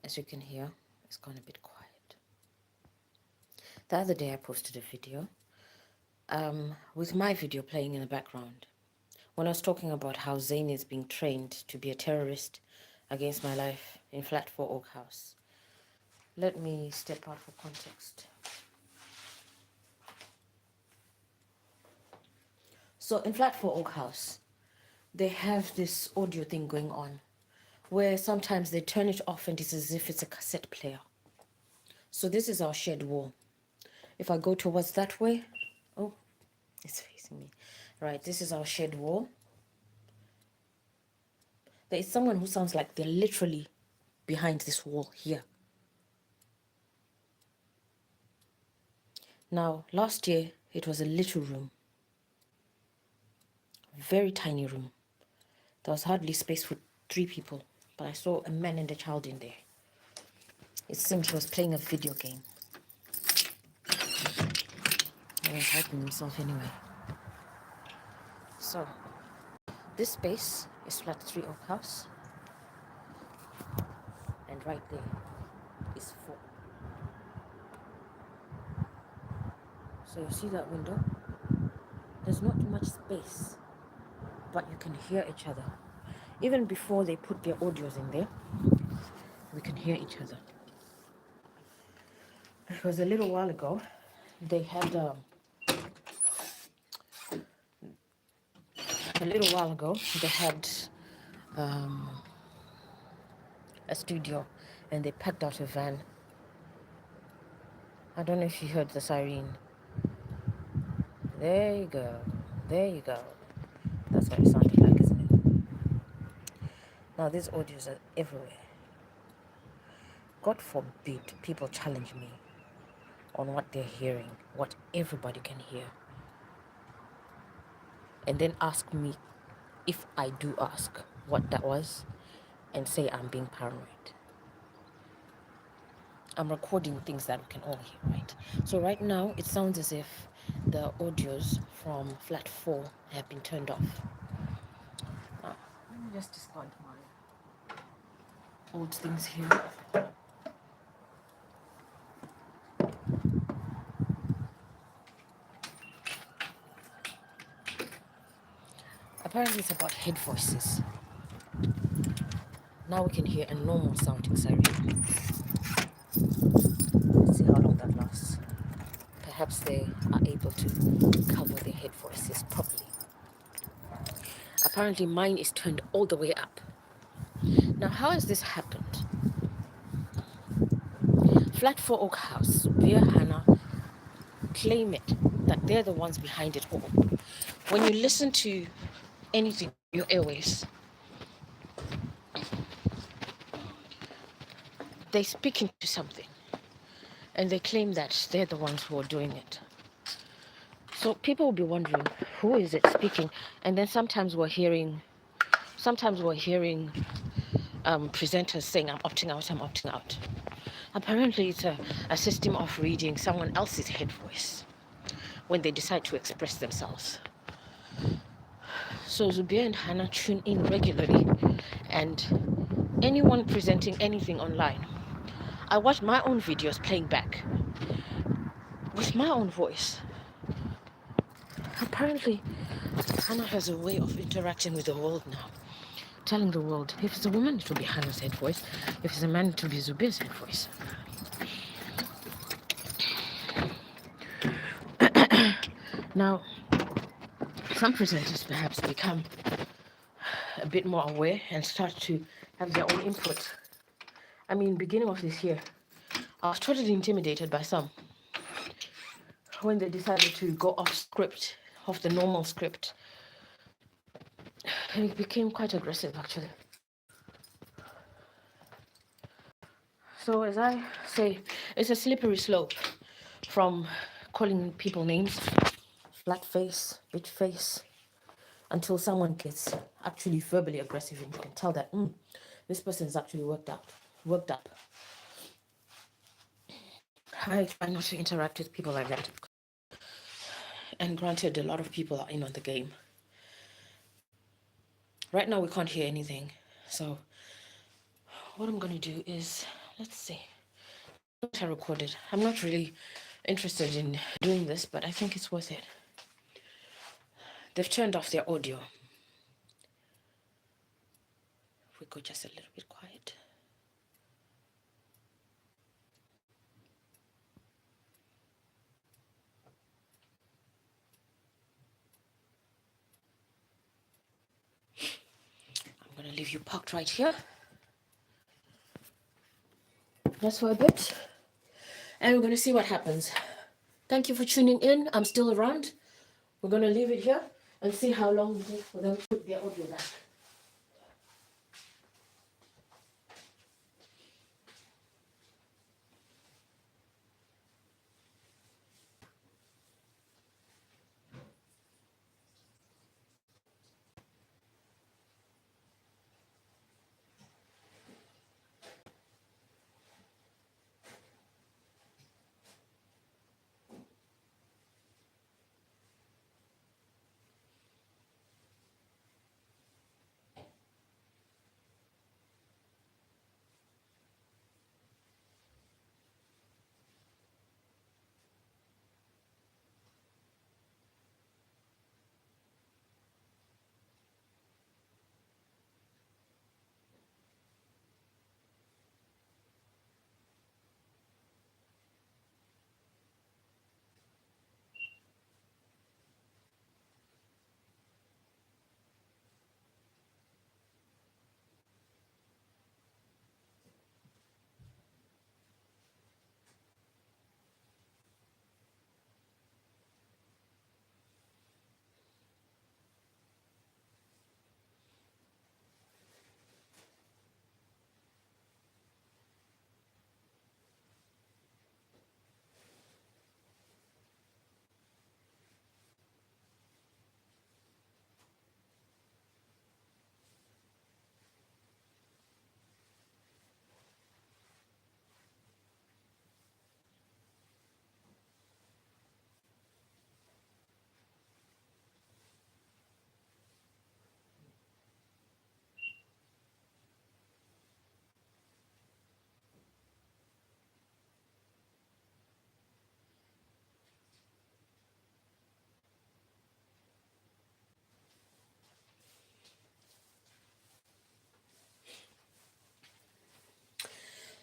As you can hear, it's gone a bit quiet. The other day I posted a video with my video playing in the background when I was talking about how Zayn is being trained to be a terrorist against my life in Flat 4 Oak House. Let me step out for context. So in Flat 4 Oak House, they have this audio thing going on where sometimes they turn it off and it's as if it's a cassette player. So this is our shed wall. If I go towards that way, oh, it's facing me. Right, this is our shed wall. There is someone who sounds like they're literally behind this wall here. Now, last year, it was a little room. Very tiny room. There was hardly space for 3 people, but I saw a man and a child in there. It seemed he was playing a video game. He was helping himself anyway. So, this space is Flat 3 Oak House. And right there is 4. So you see that window? There's not much space, but you can hear each other. Even before they put their audios in there, we can hear each other. Because a little while ago, they had a studio, and they packed out a van. I don't know if you heard the siren. There you go. There you go. That's what it sounded like, isn't it? Now, these audios are everywhere. God forbid people challenge me on what they're hearing, what everybody can hear, and then ask me, if I do ask, what that was, and say I'm being paranoid. I'm recording things that we can all hear, right? So right now, it sounds as if the audios from Flat 4 have been turned off. Now, let me just discard my old things here. Apparently it's about head voices. Now we can hear a normal sounding siren. Let's see how long that lasts. Perhaps they are able to cover their head voices properly. Apparently mine is turned all the way up. Now, how has this happened? Flat 4 Oak House, Beer Hannah claim it that they're the ones behind it all. When you listen to anything, your airways, they speak into something and they claim that they're the ones who are doing it. So people will be wondering, who is it speaking? And then sometimes we're hearing presenters saying, I'm opting out, I'm opting out. Apparently it's a system of reading someone else's head voice when they decide to express themselves. So Zubia and Hannah tune in regularly, and anyone presenting anything online, I watch my own videos playing back with my own voice. Apparently, Hannah has a way of interacting with the world now, telling the world, if it's a woman, it will be Hannah's head voice. If it's a man, it will be Zubia's head voice. Now, some presenters perhaps become a bit more aware and start to have their own input. I mean, beginning of this year, I was totally intimidated by some when they decided to go off script, off the normal script. And it became quite aggressive, actually. So as I say, it's a slippery slope from calling people names, flat face, bitch face, until someone gets actually verbally aggressive and you can tell that this person is actually worked up. I try not to interact with people like that. And granted, a lot of people are in on the game. Right now, we can't hear anything. So what I'm going to do is let's see what I recorded. I'm not really interested in doing this, but I think it's worth it. They've turned off their audio. If we go just a little bit quiet. I'm going to leave you parked right here. Just for a bit. And we're going to see what happens. Thank you for tuning in. I'm still around. We're going to leave it here and see how long it takes for them to put their audio back.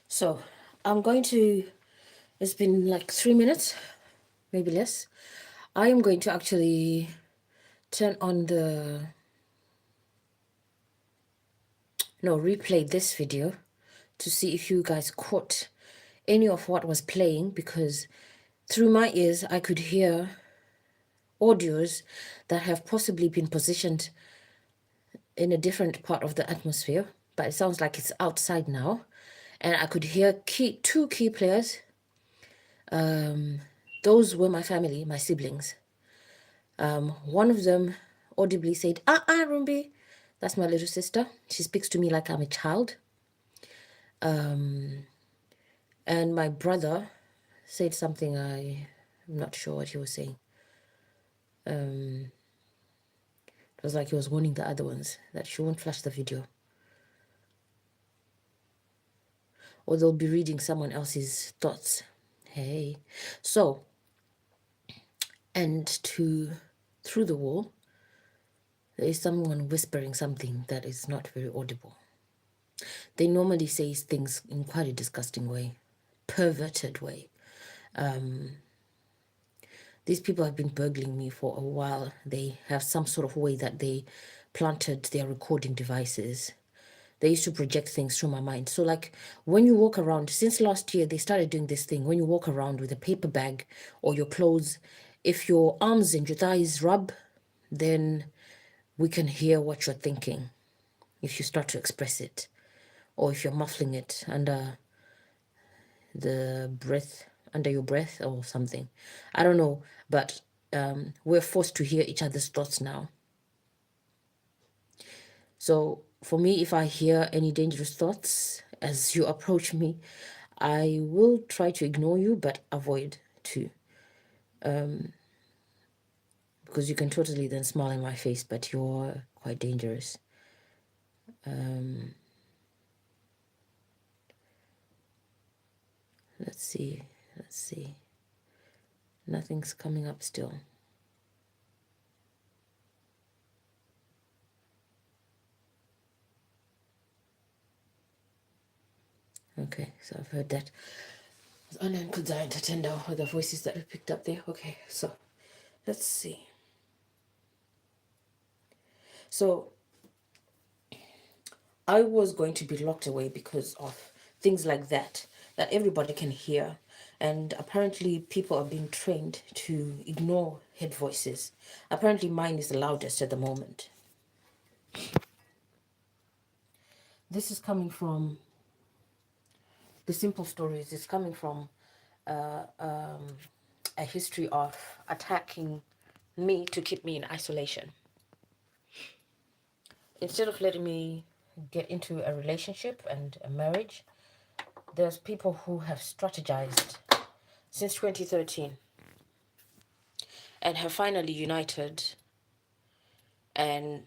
So I'm going to, it's been like 3 minutes, maybe less. I am going to actually turn on replay this video to see if you guys caught any of what was playing, because through my ears I could hear audios that have possibly been positioned in a different part of the atmosphere, but it sounds like it's outside now. And I could hear two key players. Those were my family, my siblings. One of them audibly said, Rumbi. That's my little sister. She speaks to me like I'm a child. And my brother said something, I'm not sure what he was saying. It was like he was warning the other ones that she won't flash the video, or they'll be reading someone else's thoughts. Hey. So, and through the wall, there is someone whispering something that is not very audible. They normally say things in quite a disgusting way, perverted way. These people have been burgling me for a while. They have some sort of way that they planted their recording devices. They used to project things through my mind. So like when you walk around, since last year, they started doing this thing. When you walk around with a paper bag or your clothes, if your arms and your thighs rub, then we can hear what you're thinking if you start to express it, or if you're muffling it under your breath or something. I don't know, but we're forced to hear each other's thoughts now. So for me, if I hear any dangerous thoughts as you approach me, I will try to ignore you, but avoid to. Because you can totally then smile in my face, but you're quite dangerous. Let's see. Nothing's coming up still. Okay, so I've heard that. Unknown could I entertain with the voices that we picked up there. Okay, so let's see. So I was going to be locked away because of things like that everybody can hear. And apparently people are being trained to ignore head voices. Apparently mine is the loudest at the moment. This is coming from the simple stories. It's coming from a history of attacking me to keep me in isolation. Instead of letting me get into a relationship and a marriage, there's people who have strategized since 2013 and have finally united. And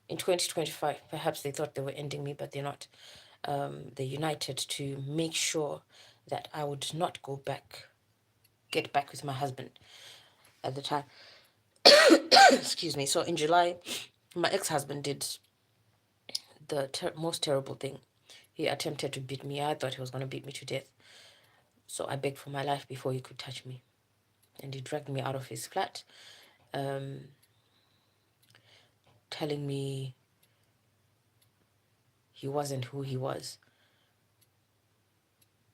in 2025, perhaps they thought they were ending me, but they're not. They united to make sure that I would not get back with my husband at the time. Excuse me. So in July, my ex-husband did the most terrible thing. He attempted to beat me. I thought he was going to beat me to death. So I begged for my life before he could touch me. And he dragged me out of his flat, telling me he wasn't who he was.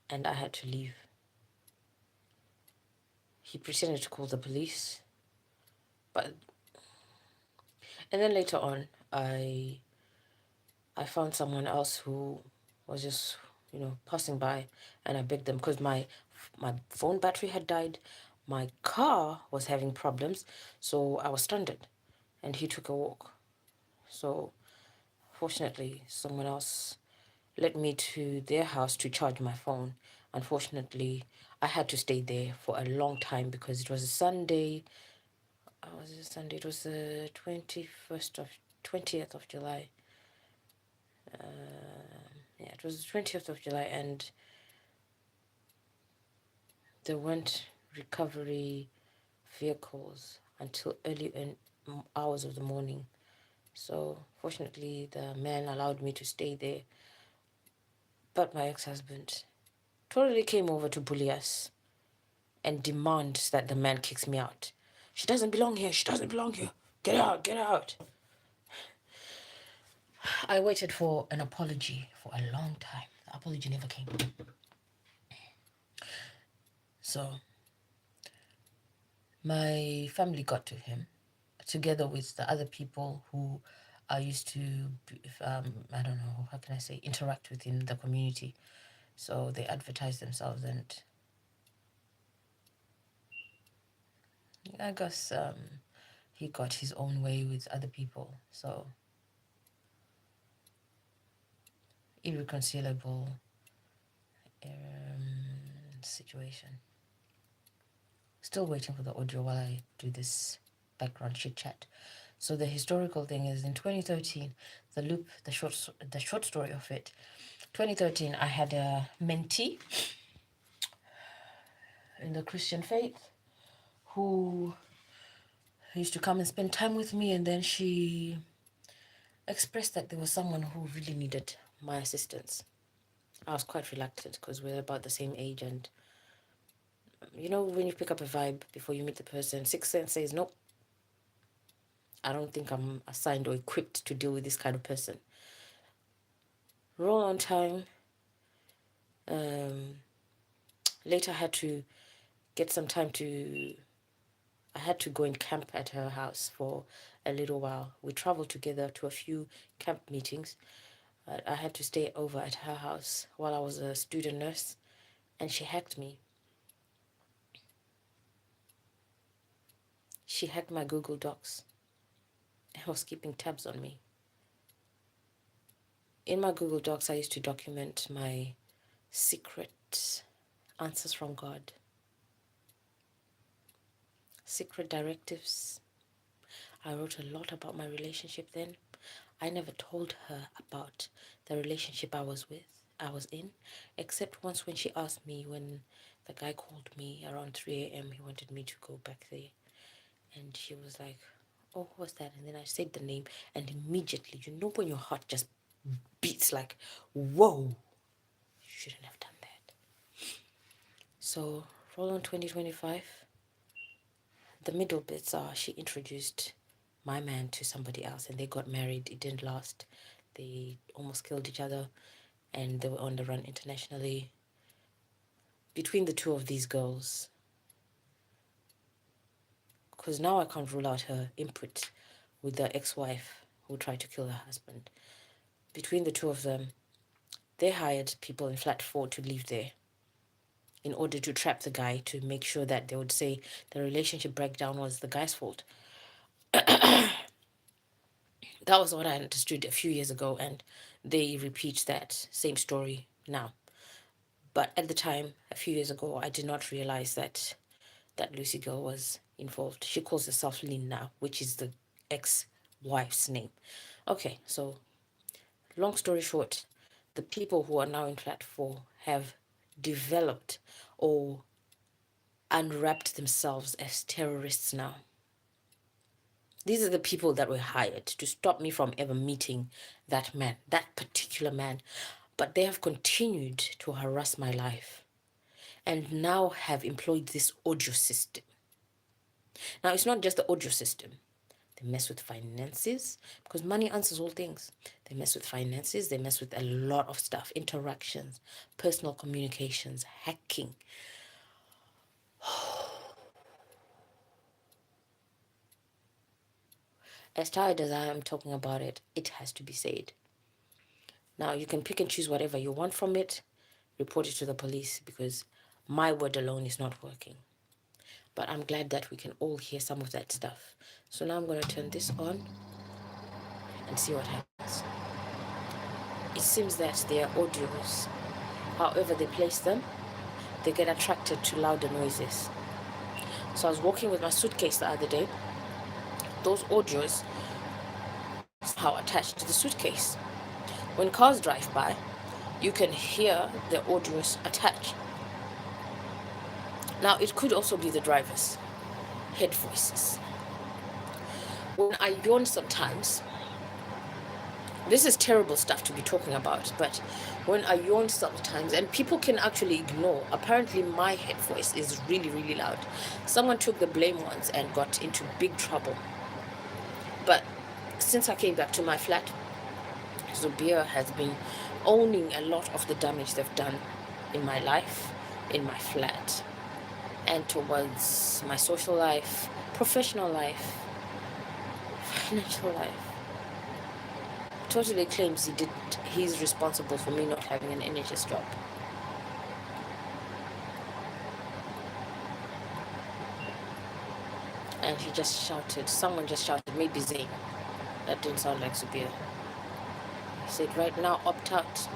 And I had to leave. He pretended to call the police. And then later on, I found someone else who was just, passing by, and I begged them because my phone battery had died. My car was having problems, so I was stranded, and he took a walk. So fortunately, someone else led me to their house to charge my phone. Unfortunately, I had to stay there for a long time because it was a Sunday. It was the 20th of July. Yeah, it was the 20th of July, and there weren't recovery vehicles until early hours of the morning. So fortunately, the man allowed me to stay there. But my ex-husband totally came over to bully us and demands that the man kicks me out. She doesn't belong here. She doesn't belong here. Get out. Get out. I waited for an apology for a long time. The apology never came. So my family got to him together with the other people who are used to, I don't know, how can I say, interact within the community. So they advertise themselves, and I guess he got his own way with other people. So irreconcilable situation. Still waiting for the audio while I do this background chit chat. So the historical thing is in 2013, the short story of it. 2013, I had a mentee in the Christian faith who used to come and spend time with me, and then she expressed that there was someone who really needed my assistance. I was quite reluctant because we're about the same age, and when you pick up a vibe before you meet the person, sixth sense says nope. I don't think I'm assigned or equipped to deal with this kind of person. Roll on time. Later I had to get some time I had to go and camp at her house for a little while. We traveled together to a few camp meetings. I had to stay over at her house while I was a student nurse, and she hacked me. She hacked my Google Docs and was keeping tabs on me. In my Google Docs, I used to document my secret answers from God, secret directives. I wrote a lot about my relationship then. I never told her about the relationship I was with I was in, except once when she asked me, when the guy called me around 3 a.m., he wanted me to go back there. And she was like, oh, what's that? And then I said the name, and immediately, you know, when your heart just beats like, whoa, you shouldn't have done that. So, roll on 2025. The middle bits are she introduced my man to somebody else, and they got married. It didn't last. They almost killed each other, and they were on the run internationally. Between the two of these girls, because now I can't rule out her input with the ex-wife who tried to kill her husband. Between the two of them, they hired people in flat 4 to live there in order to trap the guy, to make sure that they would say the relationship breakdown was the guy's fault. That was what I understood a few years ago, and they repeat that same story now. But at the time, a few years ago, I did not realize that Lucy girl was involved. She calls herself Lynn now, which is the ex-wife's name. Okay, so long story short, the people who are now in flat 4 have developed or unwrapped themselves as terrorists now. These are the people that were hired to stop me from ever meeting that man, that particular man. But they have continued to harass my life and now have employed this audio system. Now, it's not just the audio system. They mess with finances, because money answers all things. They mess with finances. They mess with a lot of stuff. Interactions, personal communications, hacking. As tired as I am talking about it, it has to be said. Now, you can pick and choose whatever you want from it, report it to the police, because my word alone is not working. But I'm glad that we can all hear some of that stuff. So now I'm going to turn this on and see what happens. It seems that their audios, however they place them, they get attracted to louder noises. So I was walking with my suitcase the other day. Those audios somehow attached to the suitcase. When cars drive by, you can hear the audios attached. Now, it could also be the driver's head voices. When I yawn sometimes, this is terrible stuff to be talking about, but when I yawn sometimes, and people can actually ignore, apparently my head voice is really, really loud. Someone took the blame once and got into big trouble. But since I came back to my flat, Zubia has been owning a lot of the damage they've done in my life, in my flat, and towards my social life, professional life, financial life. Totally claims he's responsible for me not having an NHS job. And he just shouted, someone just shouted, maybe Zayn. That didn't sound like Zubia. He said, right now, opt out.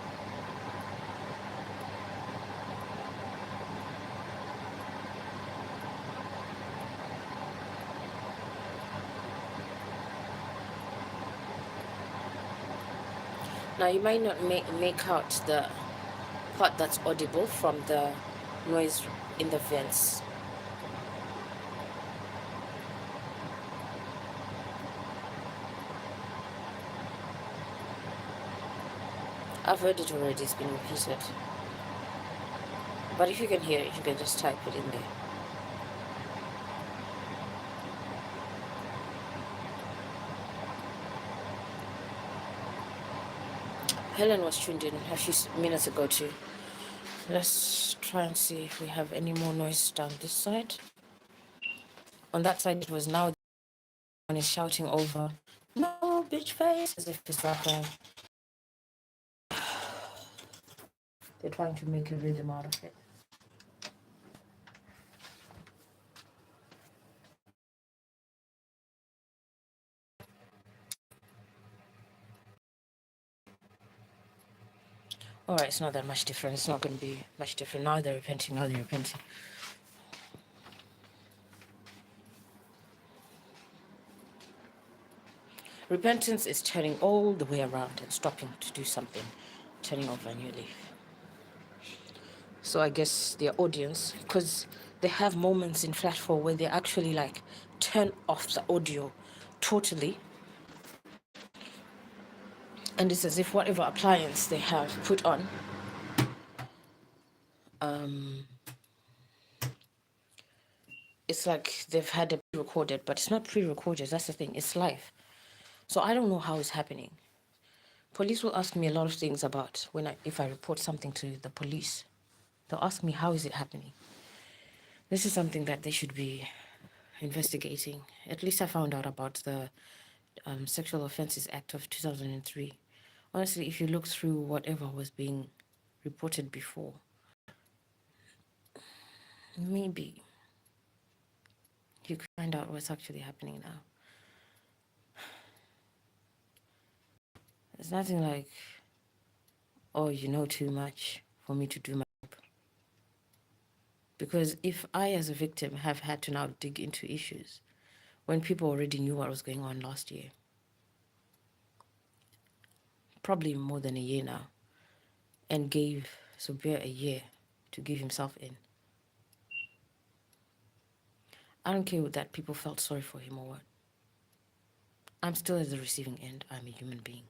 Now, you might not make out the part that's audible from the noise in the vents. I've heard it already, it's been repeated. But if you can hear it, you can just type it in there. Helen was tuned in a few minutes ago too. Let's try and see if we have any more noise down this side. On that side, it was now one is shouting over, no, bitch face, as if it's like they're trying to make a rhythm out of it. Alright, it's not that much different. It's not going to be much different. Now they're repenting, now they're repenting. Repentance is turning all the way around and stopping to do something, turning over a new leaf. So I guess their audience, because they have moments in Flash 4 where they actually like turn off the audio totally, and it's as if whatever appliance they have put on, it's like they've had it recorded, but it's not pre-recorded. That's the thing. It's live. So I don't know how it's happening. Police will ask me a lot of things about if I report something to the police. They'll ask me, how is it happening? This is something that they should be investigating. At least I found out about the Sexual Offences Act of 2003. Honestly, if you look through whatever was being reported before, maybe you could find out what's actually happening now. It's nothing like, oh, you know too much for me to do my job. Because if I, as a victim, have had to now dig into issues when people already knew what was going on last year, probably more than a year now, and gave Subir a year to give himself in, I don't care that people felt sorry for him or what. I'm still at the receiving end. I'm a human being.